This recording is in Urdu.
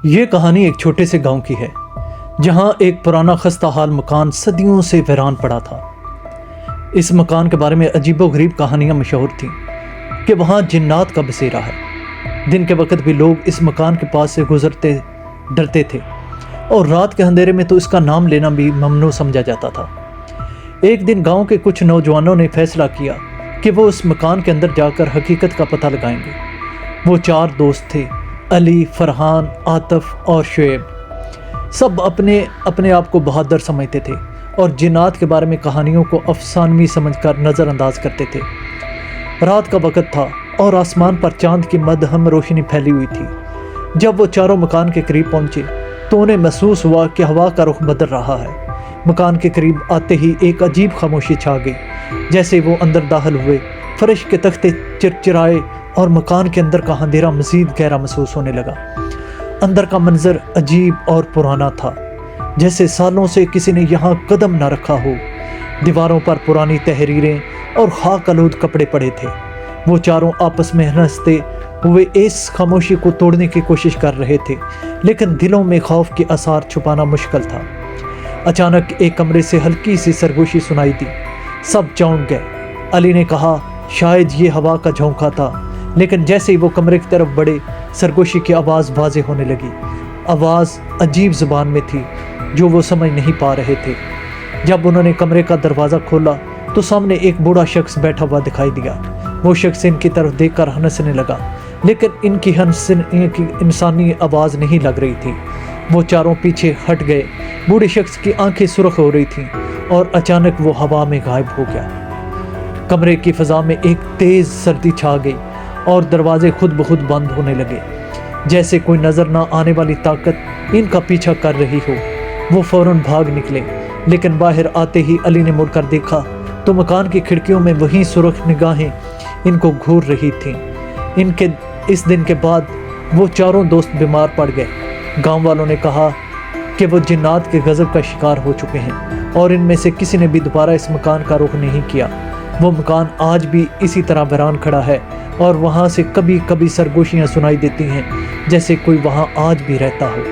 یہ کہانی ایک چھوٹے سے گاؤں کی ہے جہاں ایک پرانا خستہ حال مکان صدیوں سے ویران پڑا تھا۔ اس مکان کے بارے میں عجیب و غریب کہانیاں مشہور تھیں کہ وہاں جنات کا بسیرا ہے۔ دن کے وقت بھی لوگ اس مکان کے پاس سے گزرتے ڈرتے تھے اور رات کے اندھیرے میں تو اس کا نام لینا بھی ممنوع سمجھا جاتا تھا۔ ایک دن گاؤں کے کچھ نوجوانوں نے فیصلہ کیا کہ وہ اس مکان کے اندر جا کر حقیقت کا پتہ لگائیں گے۔ وہ 4 دوست تھے، علی، فرحان، عاطف اور شعیب۔ سب اپنے آپ کو بہادر سمجھتے تھے اور جنات کے بارے میں کہانیوں کو افسانوی سمجھ کر نظر انداز کرتے تھے۔ رات کا وقت تھا اور آسمان پر چاند کی مدھم روشنی پھیلی ہوئی تھی۔ جب وہ چاروں مکان کے قریب پہنچے تو انہیں محسوس ہوا کہ ہوا کا رخ بدل رہا ہے۔ مکان کے قریب آتے ہی ایک عجیب خاموشی چھا گئی۔ جیسے وہ اندر داخل ہوئے، فرش کے تختے چرچرائے اور مکان کے اندر کا اندھیرا مزید گہرا محسوس ہونے لگا۔ اندر کا منظر عجیب اور پرانا تھا، جیسے سالوں سے کسی نے یہاں قدم نہ رکھا ہو۔ دیواروں پر پرانی تحریریں اور خاک آلود کپڑے پڑے تھے۔ وہ چاروں آپس میں ہنستے ہوئے اس خاموشی کو توڑنے کی کوشش کر رہے تھے، لیکن دلوں میں خوف کے آثار چھپانا مشکل تھا۔ اچانک ایک کمرے سے ہلکی سی سرگوشی سنائی دی۔ سب چونک گئے۔ علی نے کہا، شاید یہ ہوا کا جھونکا تھا، لیکن جیسے ہی وہ کمرے کی طرف بڑھے، سرگوشی کی آواز واضح ہونے لگی۔ آواز عجیب زبان میں تھی جو وہ سمجھ نہیں پا رہے تھے۔ جب انہوں نے کمرے کا دروازہ کھولا تو سامنے ایک بوڑھا شخص بیٹھا ہوا دکھائی دیا۔ وہ شخص ان کی طرف دیکھ کر ہنسنے لگا، لیکن ان کی انسانی آواز نہیں لگ رہی تھی۔ وہ چاروں پیچھے ہٹ گئے۔ بوڑھے شخص کی آنکھیں سرخ ہو رہی تھیں اور اچانک وہ ہوا میں غائب ہو گیا۔ کمرے کی فضا میں ایک تیز سردی چھا گئی اور دروازے خود بخود بند ہونے لگے، جیسے کوئی نظر نہ آنے والی طاقت ان کا پیچھا کر رہی ہو۔ وہ فوراً بھاگ نکلے، لیکن باہر آتے ہی علی نے مڑ کر دیکھا تو مکان کی کھڑکیوں میں وہی سرخ نگاہیں ان کو گھور رہی تھیں۔ اس دن کے بعد وہ چاروں دوست بیمار پڑ گئے۔ گاؤں والوں نے کہا کہ وہ جنات کے غضب کا شکار ہو چکے ہیں اور ان میں سے کسی نے بھی دوبارہ اس مکان کا رخ نہیں کیا۔ وہ مکان آج بھی اسی طرح ویران کھڑا ہے اور وہاں سے کبھی کبھی سرگوشیاں سنائی دیتی ہیں، جیسے کوئی وہاں آج بھی رہتا ہو۔